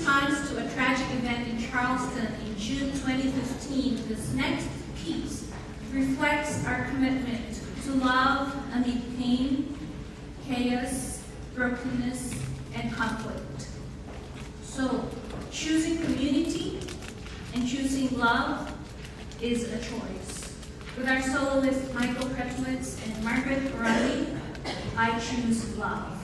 response to a tragic event in Charleston in June 2015, this next piece reflects our commitment to love amid pain, chaos, brokenness, and conflict. So, choosing community and choosing love is a choice. With our soloists Michael Kretowitz and Margaret Riley, I choose love.